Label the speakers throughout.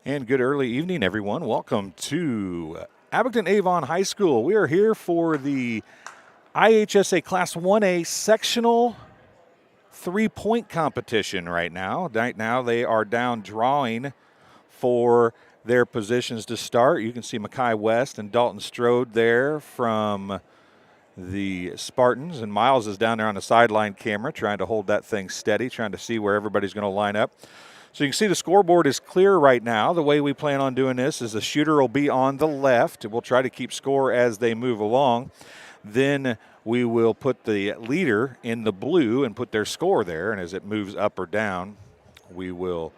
Speaker 1: And good early evening, everyone. Welcome to Abingdon-Avon High School. We are here for the IHSA Class 1A Sectional three-point competition right now. Right now they are down drawing for their positions to start. You can see Makai West and Dalton Strode there from the Spartans, and Miles is down there on the sideline camera trying to hold that thing steady, trying to see where everybody's going to line up. So you can see the scoreboard is clear right now. The way we plan on doing this is the shooter will be on the left. We'll try to keep score as they move along. Then we will put the leader in the blue and put their score there. And as it moves up or down, we will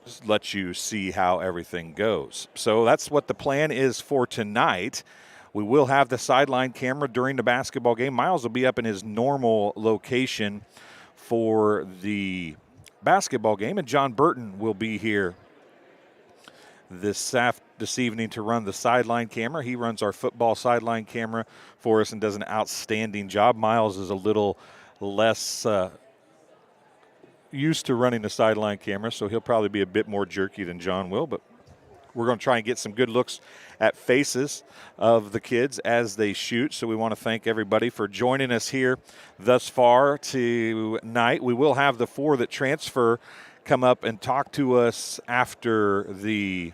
Speaker 1: just let you see how everything goes. So that's what the plan is for tonight. We will have the sideline camera during the basketball game. Miles will be up in his normal location for the basketball game, and John Burton will be here this evening to run the sideline camera. He runs our football sideline camera for us and does an outstanding job. Miles is a little less used to running the sideline camera, so he'll probably be a bit more jerky than John will, but we're going to try and get some good looks at faces of the kids as they shoot. So we want to thank everybody for joining us here thus far tonight. We will have the four that transfer come up and talk to us after the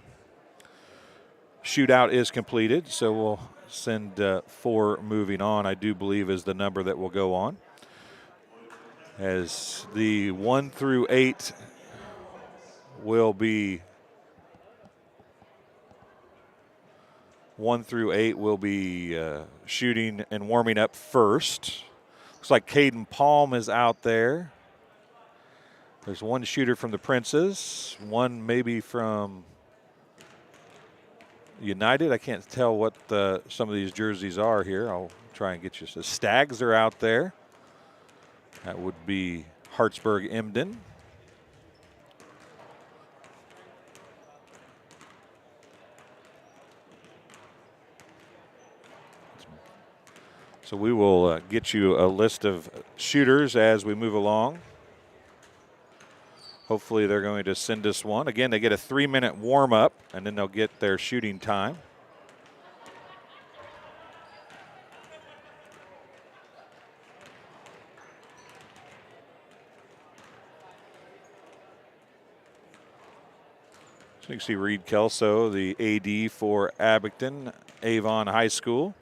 Speaker 1: shootout is completed. So we'll send four moving on, I do believe is the number that will go on. As the 1 through 8 will be 1 through 8 will be shooting and warming up first. Looks like Caden Palm is out there. There's one shooter from the Princes, one maybe from United. I can't tell what some of these jerseys are here. I'll try and get you. The Stags are out there. That would be Hartsburg-Emden. So we will get you a list of shooters as we move along. Hopefully they're going to send us one. Again, they get a 3-minute warm-up, and then they'll get their shooting time. So you can see Reed Kelso, the AD for Abingdon-Avon High School.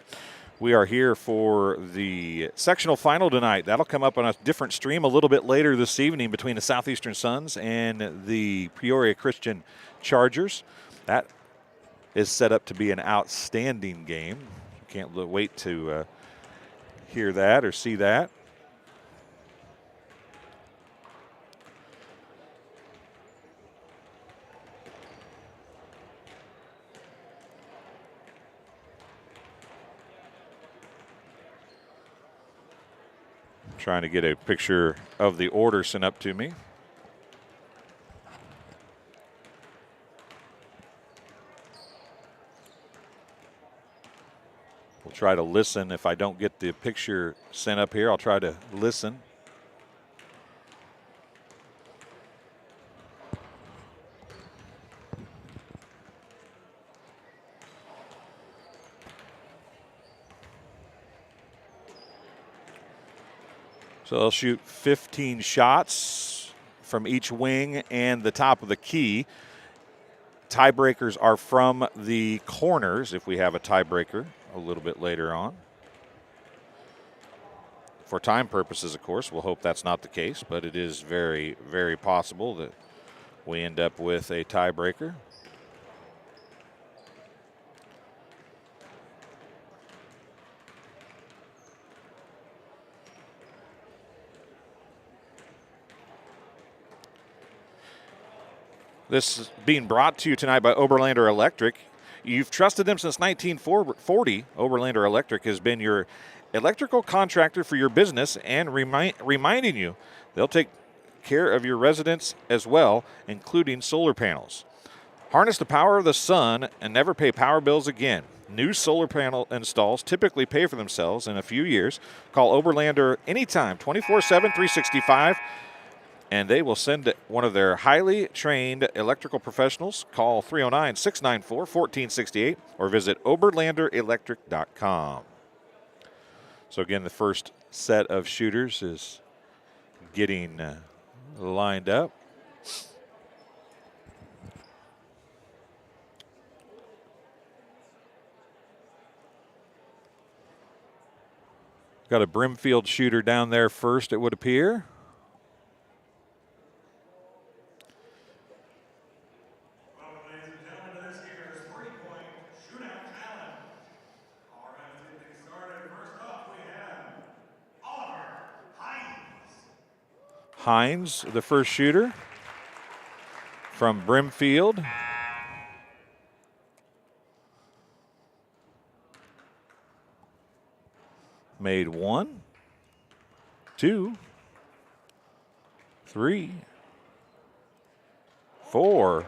Speaker 1: We are here for the sectional final tonight. That'll come up on a different stream a little bit later this evening between the Southeastern Suns and the Peoria Christian Chargers. That is set up to be an outstanding game. Can't wait to hear that or see that. Trying to get a picture of the order sent up to me. We'll try to listen. If I don't get the picture sent up here, I'll try to listen. So they'll shoot 15 shots from each wing and the top of the key. Tiebreakers are from the corners if we have a tiebreaker a little bit later on. For time purposes, of course, we'll hope that's not the case, but it is very, very possible that we end up with a tiebreaker. This is being brought to you tonight by Oberlander Electric. You've trusted them since 1940. Oberlander Electric has been your electrical contractor for your business and reminding you they'll take care of your residents as well, including solar panels. Harness the power of the sun and never pay power bills again. New solar panel installs typically pay for themselves in a few years. Call Oberlander anytime, 24/7, 365. and they will send one of their highly trained electrical professionals. Call 309-694-1468 or visit oberlanderelectric.com. So again, the first set of shooters is getting lined up. Got a Brimfield shooter down there first, it would appear.
Speaker 2: Welcome, ladies and gentlemen, to this year's three-point shootout challenge. All right, let's get things started. First up, we have Oliver Hines.
Speaker 1: Hines, the first shooter from Brimfield. Made 1, 2, 3, 4.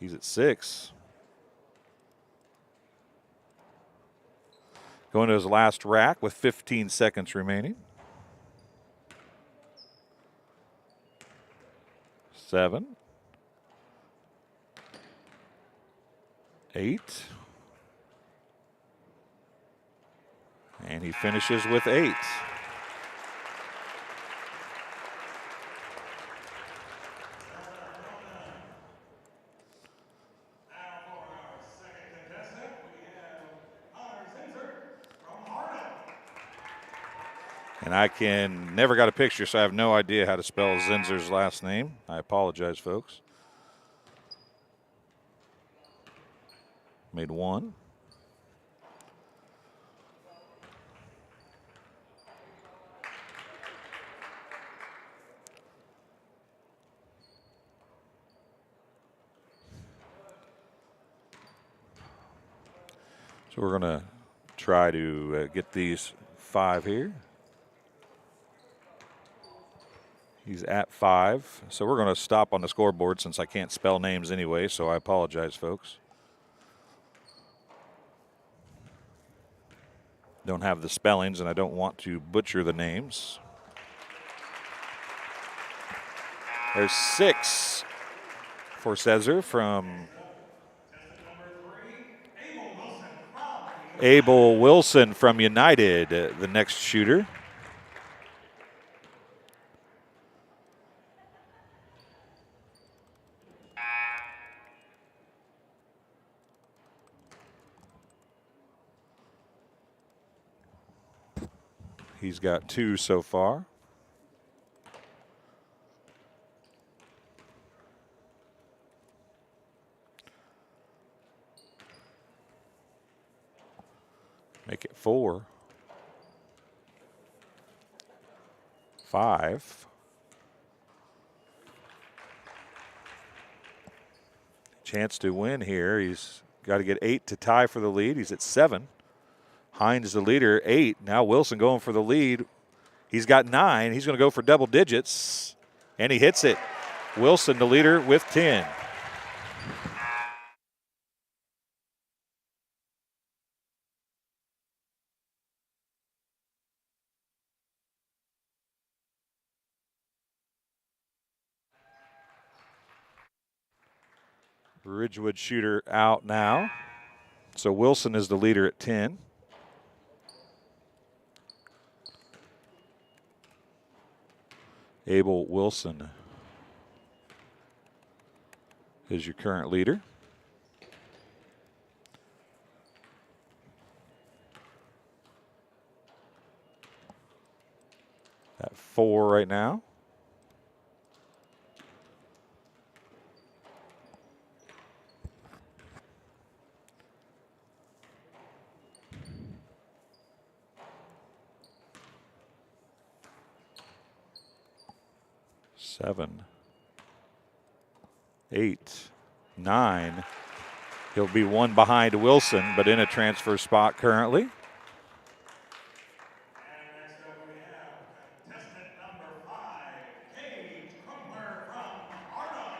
Speaker 1: He's at 6. Going to his last rack with 15 seconds remaining. 7, 8, and he finishes with 8.
Speaker 2: Now for our second contestant, we have Hunter Zinser from Hardham.
Speaker 1: And I never got a picture, so I have no idea how to spell Zinser's last name. I apologize, folks. Made 1. So we're going to try to get these 5 here. He's at 5. So we're going to stop on the scoreboard since I can't spell names anyway, so I apologize, folks. Don't have the spellings, and I don't want to butcher the names. There's 6 for Cesar from Abel Wilson from United, the next shooter. He's got 2 so far. Make it 4. 5. Chance to win here. He's got to get 8 to tie for the lead. He's at 7. Hines the leader, 8. Now Wilson going for the lead. He's got 9. He's going to go for double digits, and he hits it. Wilson the leader with 10. Ridgewood shooter out now. So Wilson is the leader at 10. Abel Wilson is your current leader. At 4 right now. Seven, 8, 9. He'll be 1 behind Wilson, but in a transfer spot currently.
Speaker 2: And next up we have contestant number 5, Paige Kunkler from Hardham.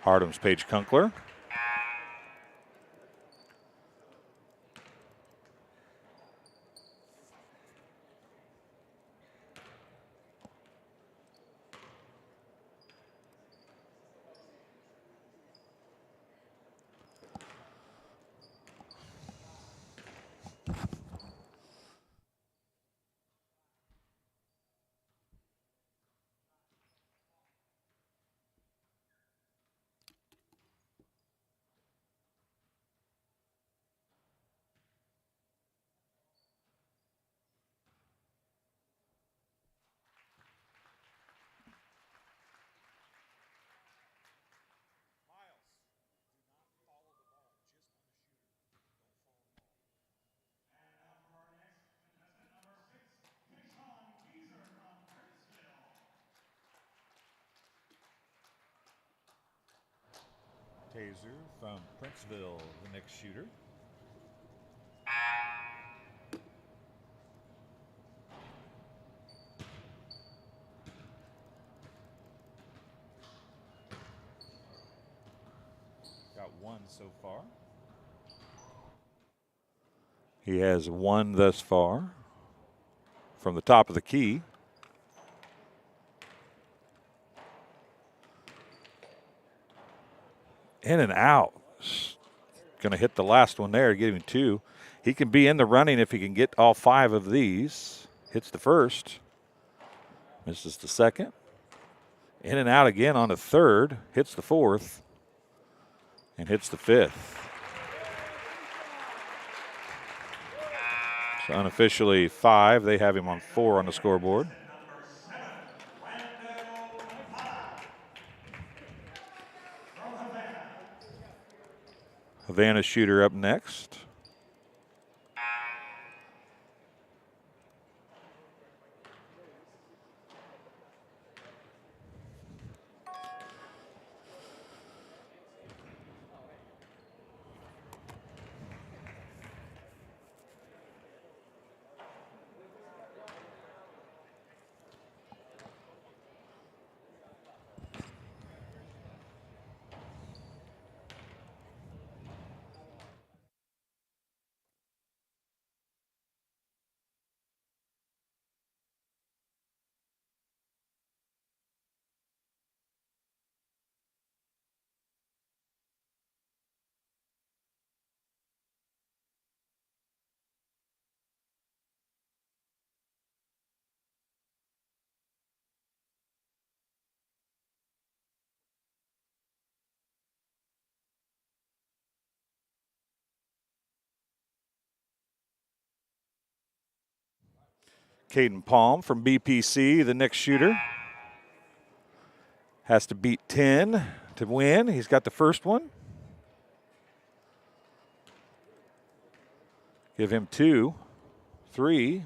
Speaker 1: Hardham's Paige Kunkler. Hazer from Princeville, the next shooter. Got one so far. He has one thus far from the top of the key. In and out. Going to hit the last one there, give him two. He can be in the running if he can get all five of these. Hits the first. Misses the second. In and out again on the third. Hits the fourth. And hits the fifth. So unofficially 5. They have him on 4 on the scoreboard. Havana shooter up next. Caden Palm from BPC, the next shooter. Has to beat 10 to win. He's got the first one. Give him 2, 3.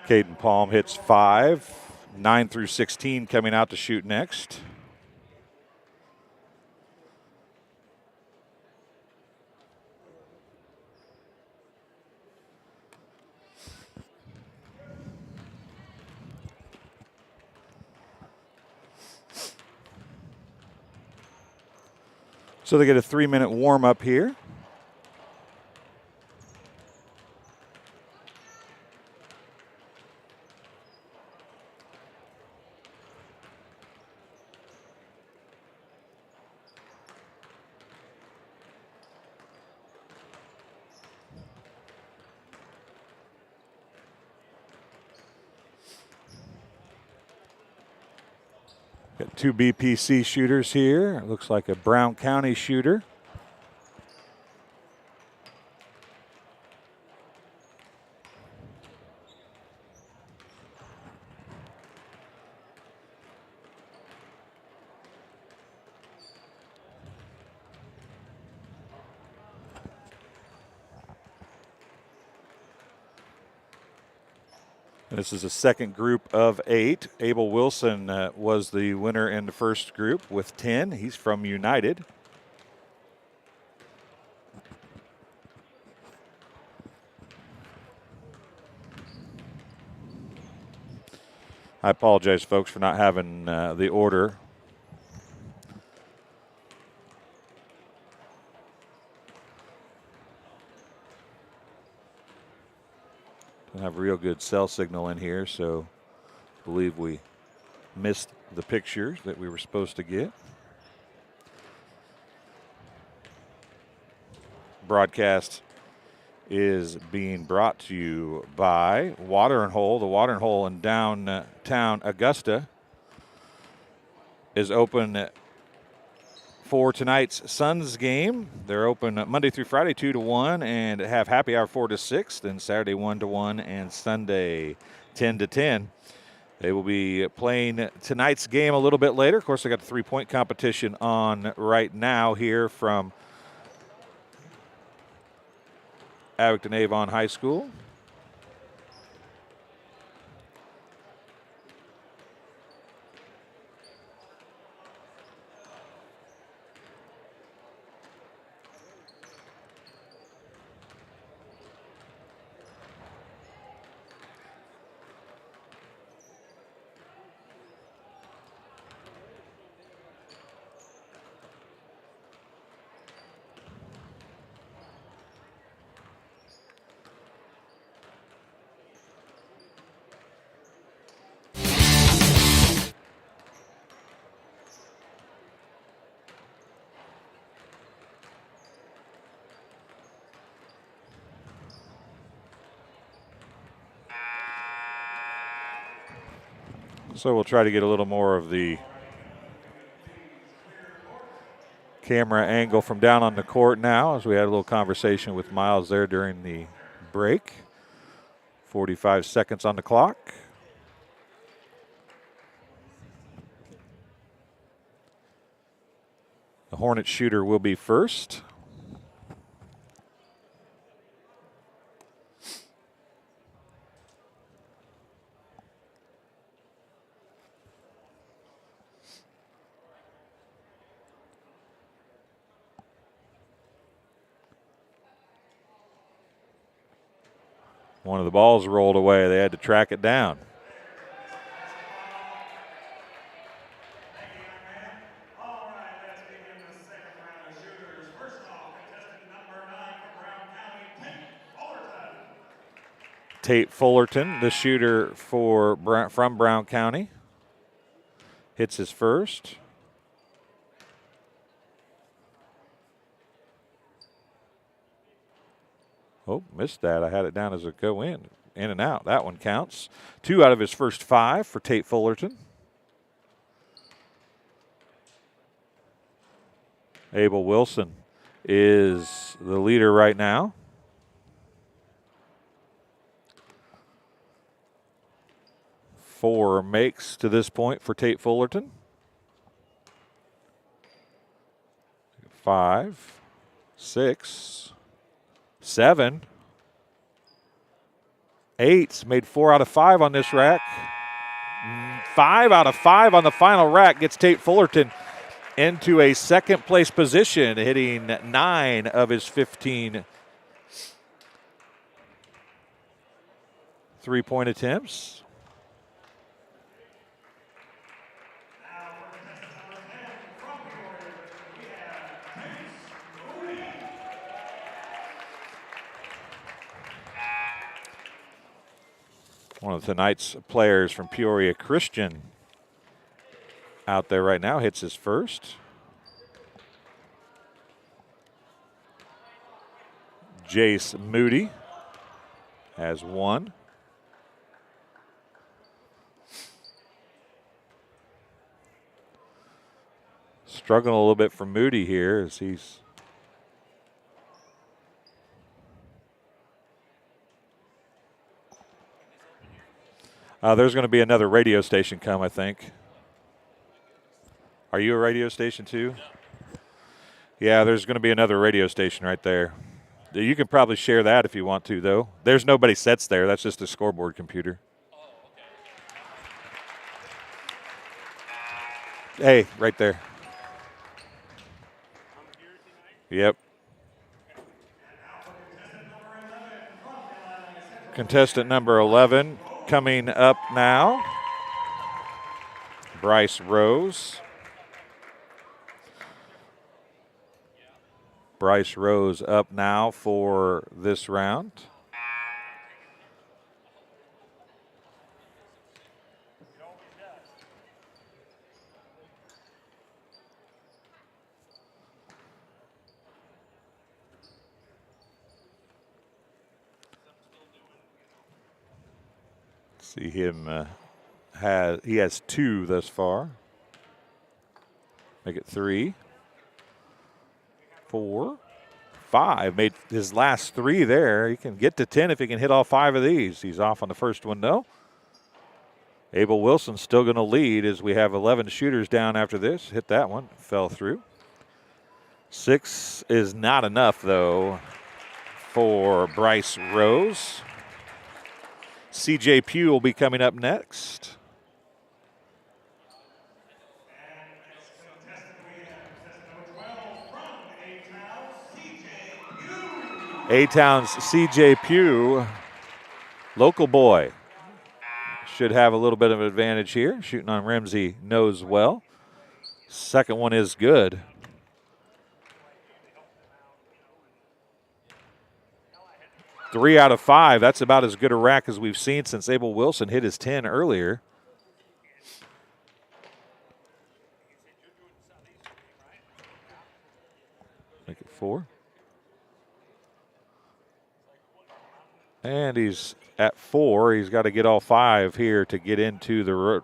Speaker 1: Caden Palm hits 5. 9 through 16 coming out to shoot next. So they get a 3-minute warm-up here. Got 2 BPC shooters here. It looks like a Brown County shooter. This is a second group of 8. Abel Wilson was the winner in the first group with 10. He's from United. I apologize, folks, for not having the order. Don't have a real good cell signal in here, so I believe we missed the pictures that we were supposed to get. Broadcast is being brought to you by Watering Hole. The Watering Hole in downtown Augusta is open for tonight's Suns game. They're open Monday through Friday 2 to 1 and have happy hour 4 to 6, then Saturday 1 to 1 and Sunday 10 to 10. They will be playing tonight's game a little bit later. Of course, they got the 3-point competition on right now here from Abingdon-Avon High School. So we'll try to get a little more of the camera angle from down on the court now, as we had a little conversation with Miles there during the break. 45 seconds on the clock. The Hornet shooter will be first. One of the balls rolled away. They had to track it down.
Speaker 2: All right, let's begin the second round of shooters. First off, contestant number 9 from Brown County,
Speaker 1: Tate Fullerton, the shooter from Brown County, hits his first. Oh, missed that. I had it down as a go in and out. That one counts. 2 out of his first 5 for Tate Fullerton. Abel Wilson is the leader right now. Four makes to this point for Tate Fullerton. 5, 6, 7, 8. Made 4 out of 5 on this rack. 5 out of 5 on the final rack gets Tate Fullerton into a second place position, hitting 9 of his 15 3-point attempts. One of tonight's players from Peoria Christian out there right now hits his first. Jace Moody has 1. Struggling a little bit for Moody here as he's there's going to be another radio station come, I think. Are you a radio station too? Yeah, there's going to be another radio station right there. You can probably share that if you want to, though. There's nobody sets there. That's just a scoreboard computer. Hey, right there. Yep. Contestant number 11 coming up now. Bryce Rose. Bryce Rose up now for this round. See him he has 2 thus far. Make it 3, 4, 5. Made his last 3 there. He can get to 10 if he can hit all 5 of these. He's off on the first one, though. Abel Wilson's still going to lead as we have 11 shooters down after this. Hit that one. Fell through. 6 is not enough, though, for Bryce Rose. CJ Pugh will be coming up next. A-Town's CJ Pugh, local boy, should have a little bit of an advantage here. Shooting on rims he knows well. Second one is good. Three out of 5. That's about as good a rack as we've seen since Abel Wilson hit his 10 earlier. Make it 4. And he's at 4. He's got to get all 5 here to get into the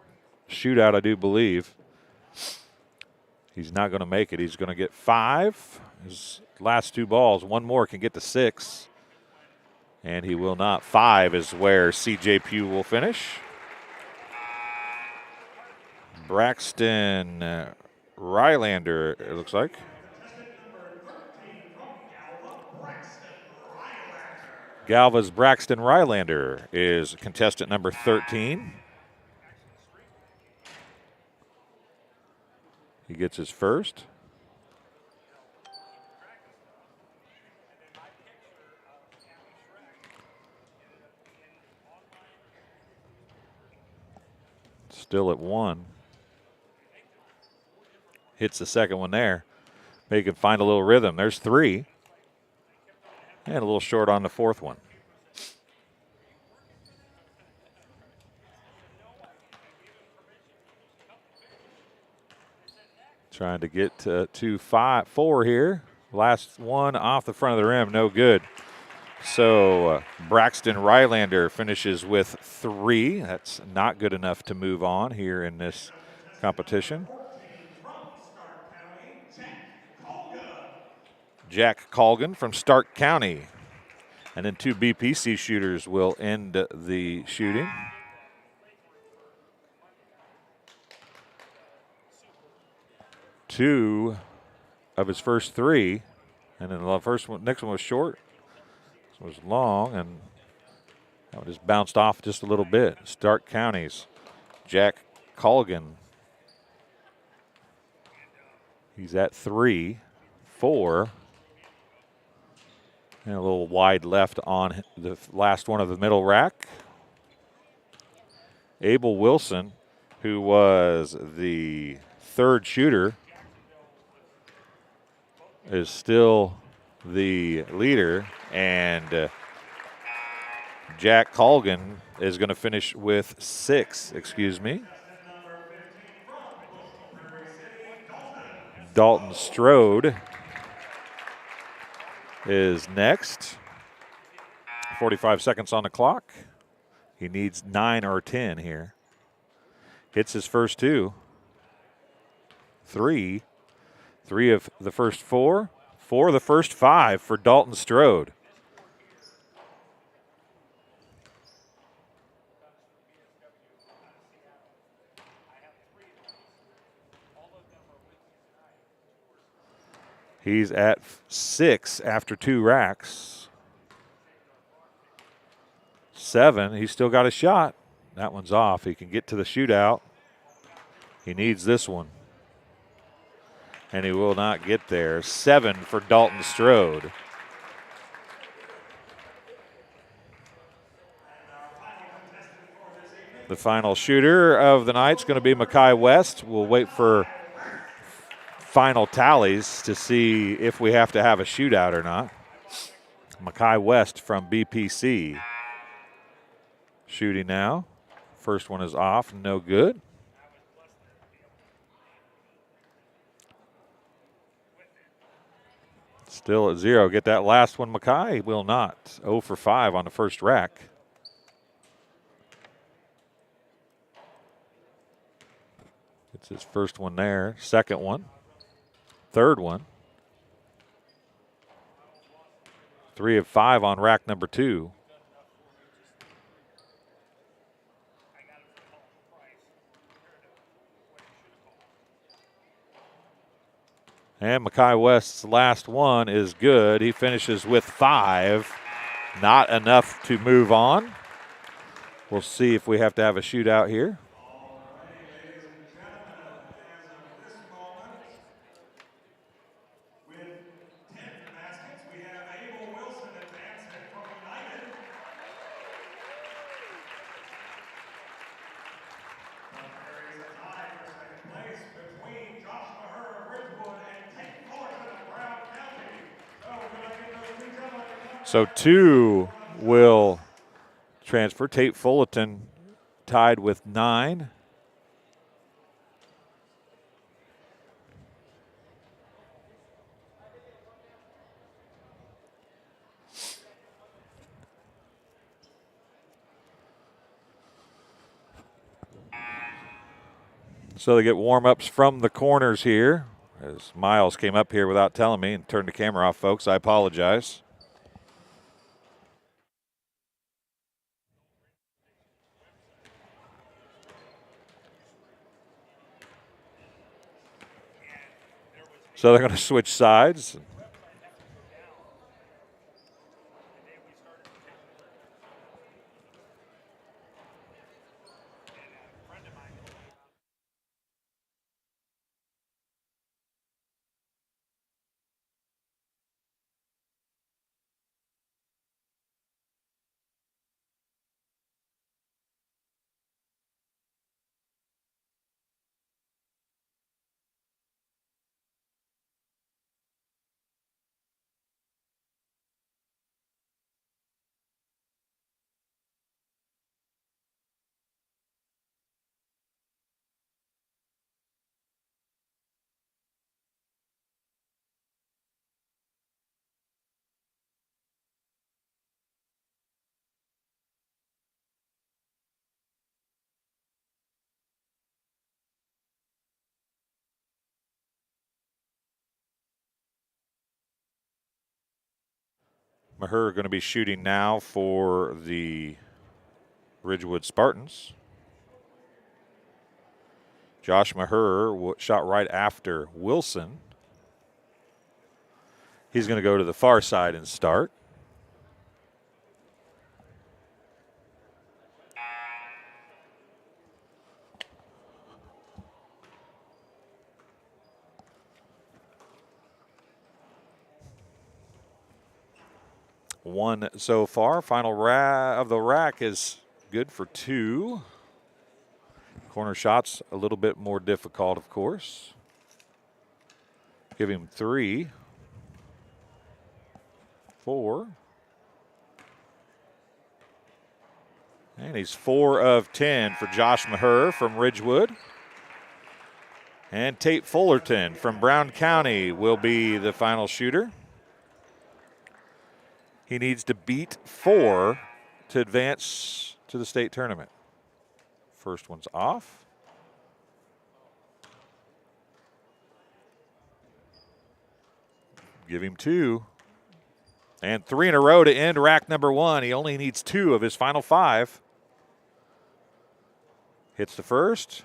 Speaker 1: shootout, I do believe. He's not going to make it. He's going to get 5. His last 2 balls. One more can get to 6. And he will not. 5 is where CJ Pugh will finish. Braxton Rylander, it looks like. Galva's Braxton Rylander is contestant number 13. He gets his first. Still at 1. Hits the second one there. Maybe he can find a little rhythm. There's 3. And a little short on the 4th one. Trying to get to 4 here. Last one off the front of the rim, no good. So Braxton Rylander finishes with 3. That's not good enough to move on here in this competition. Jack Colgan from Stark County. And then 2 BPC shooters will end the shooting. Two of his first 3. And then the next one was short. This one was long, and that one just bounced off just a little bit. Stark County's Jack Colgan. He's at 3, 4. And a little wide left on the last one of the middle rack. Abel Wilson, who was the 3rd shooter, is still the leader. And Jack Colgan is going to finish with 6, Dalton Strode is next. 45 seconds on the clock. He needs 9 or 10 here. Hits his first 2. 3. 3 of the first 4. 4 of the first 5 for Dalton Strode. He's at 6 after 2 racks. 7, he's still got a shot. That one's off. He can get to the shootout. He needs this one. And he will not get there. 7 for Dalton Strode. The final shooter of the night is going to be Makai West. We'll wait for final tallies to see if we have to have a shootout or not. Makai West from BPC shooting now. First one is off, no good. Still at 0. Get that last one, Makai. Will not. 0 for 5 on the first rack. It's his first one there, second one, third one. 3 of 5 on rack number 2. And Makai West's last one is good. He finishes with 5. Not enough to move on. We'll see if we have to have a shootout here. So 2 will transfer. Tate Fullerton tied with 9. So they get warm-ups from the corners here. As Miles came up here without telling me and turned the camera off, folks. I apologize. So they're going to switch sides. Maher going to be shooting now for the Ridgewood Spartans. Josh Maher shot right after Wilson. He's going to go to the far side and start. One so far. Final of the rack is good for 2. Corner shots a little bit more difficult, of course. Give him 3, 4. And he's 4 of 10 for Josh Maher from Ridgewood. And Tate Fullerton from Brown County will be the final shooter. He needs to beat 4 to advance to the state tournament. First one's off. Give him 2. And 3 in a row to end rack number 1. He only needs 2 of his final 5. Hits the first.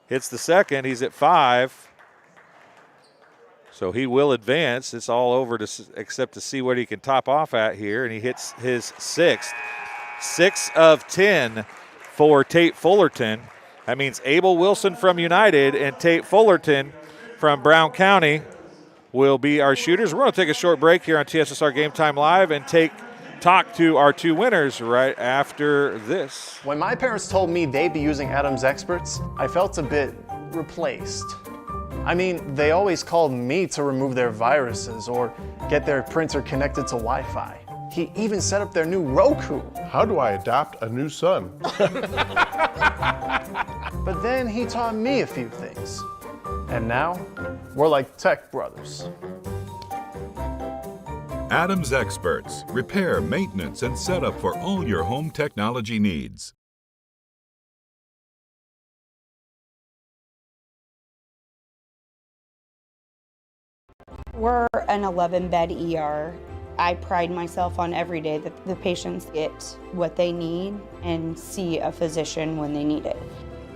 Speaker 1: Hits the second. He's at 5. So he will advance. It's all over except to see what he can top off at here. And he hits his 6th. 6 of 10 for Tate Fullerton. That means Abel Wilson from United and Tate Fullerton from Brown County will be our shooters. We're going to take a short break here on TSSR Game Time Live and talk to our 2 winners right after this.
Speaker 3: When my parents told me they'd be using Adams Experts, I felt a bit replaced. I mean, they always called me to remove their viruses or get their printer connected to Wi-Fi. He even set up their new Roku.
Speaker 4: How do I adopt a new son?
Speaker 3: But then he taught me a few things. And now, we're like tech brothers.
Speaker 5: Adams Experts. Repair, maintenance, and setup for all your home technology needs.
Speaker 6: We're an 11-bed ER. I pride myself on every day that the patients get what they need and see a physician when they need it.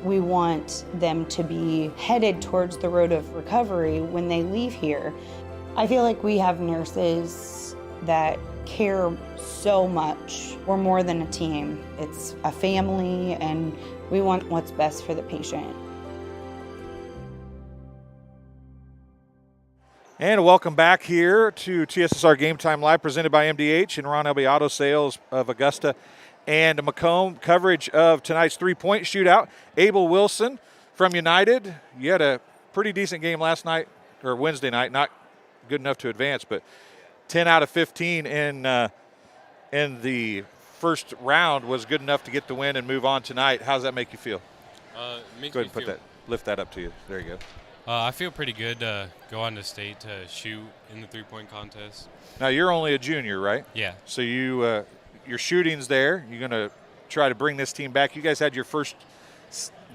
Speaker 6: We want them to be headed towards the road of recovery when they leave here. I feel like we have nurses that care so much. We're more than a team. It's a family, and we want what's best for the patient.
Speaker 1: And welcome back here to TSSR Game Time Live, presented by MDH and Ron Elby Auto Sales of Augusta and Macomb. Coverage of tonight's three-point shootout. Abel Wilson from United. You had a pretty decent game last night, or Wednesday night. Not good enough to advance, but 10 out of 15 in the first round was good enough to get the win and move on tonight. How does that make you feel?
Speaker 7: Makes
Speaker 1: Go ahead
Speaker 7: me
Speaker 1: and
Speaker 7: feel,
Speaker 1: lift that up to you. There you go.
Speaker 7: I feel pretty good to go on to state to shoot in the three-point contest.
Speaker 1: Now, you're only a junior, right?
Speaker 7: Yeah.
Speaker 1: So your shooting's there. You're going to try to bring this team back. You guys had your first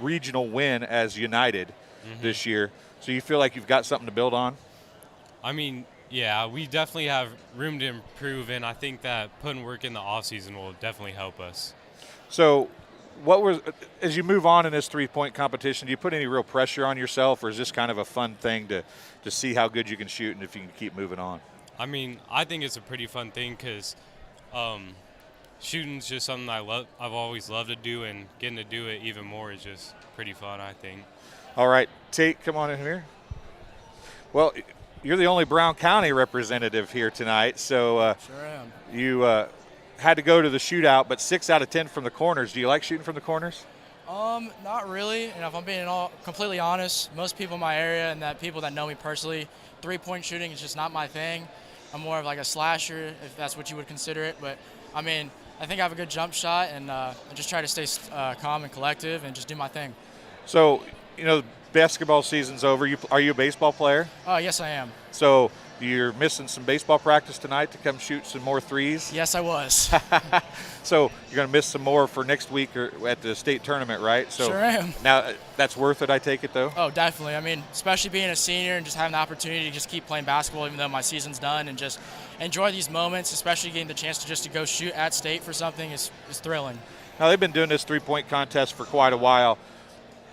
Speaker 1: regional win as United this year. So you feel like you've got something to build on?
Speaker 7: I mean, yeah, we definitely have room to improve, and I think that putting work in the offseason will definitely help us.
Speaker 1: So as you move on in this three-point competition, do you put any real pressure on yourself, or is this kind of a fun thing to see how good you can shoot and if you can keep moving on?
Speaker 7: I mean, I think it's a pretty fun thing because shooting's just something I've always loved to do, and getting to do it even more is just pretty fun, I think.
Speaker 1: All right, Tate, come on in here. Well, you're the only Brown County representative here tonight, so
Speaker 8: Sure am.
Speaker 1: you had to go to the shootout, but 6 out of 10 from the corners. Do you like shooting from the corners?
Speaker 8: Not really. And if I'm being completely honest, most people in my area and that people that know me personally, three-point shooting is just not my thing. I'm more of like a slasher, if that's what you would consider it. But I mean, I think I have a good jump shot, and I just try to stay calm and collective and just do my thing.
Speaker 1: So, basketball season's over. Are you a baseball player?
Speaker 8: Yes, I am.
Speaker 1: So you're missing some baseball practice tonight to come shoot some more threes?
Speaker 8: Yes, I was.
Speaker 1: So you're going to miss some more for next week or at the state tournament, right? So
Speaker 8: Sure am.
Speaker 1: Now that's worth it, I take it, though?
Speaker 8: Oh, definitely. I mean, especially being a senior and just having the opportunity to just keep playing basketball even though my season's done, and just enjoy these moments, especially getting the chance to go shoot at state for something is thrilling.
Speaker 1: Now, they've been doing this three-point contest for quite a while,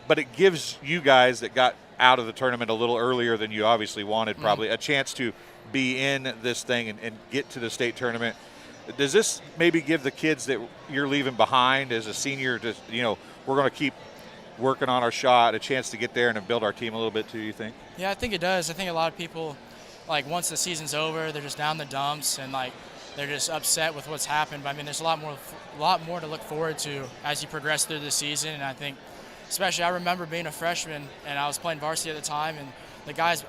Speaker 1: but it gives you guys that got out of the tournament a little earlier than you obviously wanted probably a chance to be in this thing and get to the state tournament. Does this maybe give the kids that you're leaving behind as a senior, we're going to keep working on our shot, a chance to get there and build our team a little bit too, you think?
Speaker 8: Yeah, I think it does. I think a lot of people, once the season's over, they're just down in the dumps and they're just upset with what's happened. But I mean, there's a lot more to look forward to as you progress through the season. And I think, especially, I remember being a freshman and I was playing varsity at the time, and the guys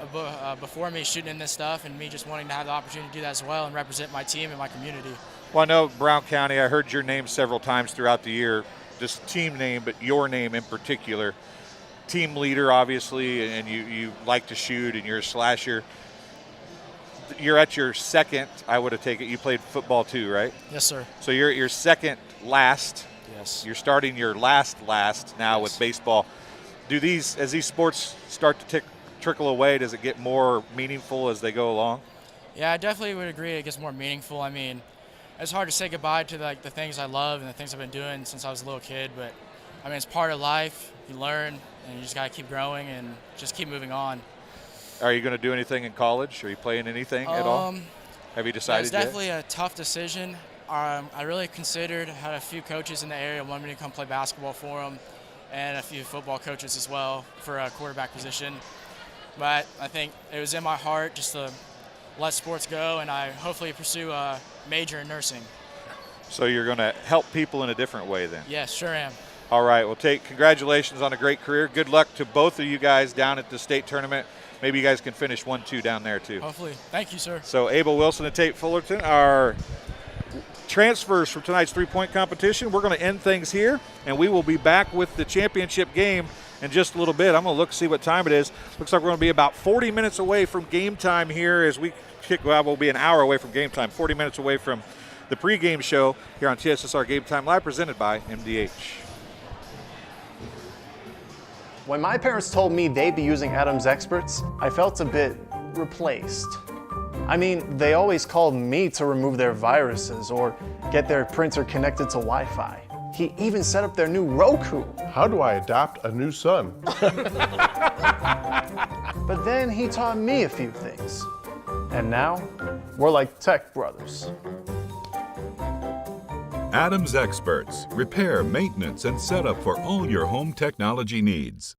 Speaker 8: before me shooting in this stuff, and me just wanting to have the opportunity to do that as well and represent my team and my community.
Speaker 1: Well, I know Brown County, I heard your name several times throughout the year, just team name, but your name in particular. Team leader, obviously, and you like to shoot and you're a slasher. You're at your second, I would have taken it. You played football too, right?
Speaker 8: Yes, sir.
Speaker 1: So you're your second last.
Speaker 8: Yes.
Speaker 1: You're starting your last now with baseball. As these sports start to trickle away, does it get more meaningful as they go along?
Speaker 8: Yeah, I definitely would agree it gets more meaningful. I mean, it's hard to say goodbye to the things I love and the things I've been doing since I was a little kid, but I mean, it's part of life. You learn, and you just got to keep growing and just keep moving on.
Speaker 1: Are you going to do anything in college? Are you playing anything at all? Have you decided
Speaker 8: It's
Speaker 1: yet?
Speaker 8: definitely a tough decision. I really considered, had a few coaches in the area wanted me to come play basketball for them, and a few football coaches as well for a quarterback position. But I think it was in my heart just to let sports go, and I hopefully pursue a major in nursing.
Speaker 1: So you're going to help people in a different way then?
Speaker 8: Yes, sure am.
Speaker 1: All right. Well, Tate, congratulations on a great career. Good luck to both of you guys down at the state tournament. Maybe you guys can finish 1-2 down there too.
Speaker 8: Hopefully. Thank you, sir.
Speaker 1: So Abel Wilson and Tate Fullerton are transfers from tonight's three-point competition. We're going to end things here, and we will be back with the championship game in just a little bit. I'm going to look, see what time it is. Looks like we're going to be about 40 minutes away from game time here as we kick. Well, we'll be an hour away from game time, 40 minutes away from the pregame show here on TSSR Game Time Live, presented by MDH.
Speaker 3: When my parents told me they'd be using Adam's experts, I felt a bit replaced. I mean, they always called me to remove their viruses or get their printer connected to Wi-Fi. He even set up their new Roku.
Speaker 4: How do I adopt a new son?
Speaker 3: But then he taught me a few things. And now, we're like tech brothers.
Speaker 5: Adams Experts. Repair, maintenance, and setup for all your home technology needs.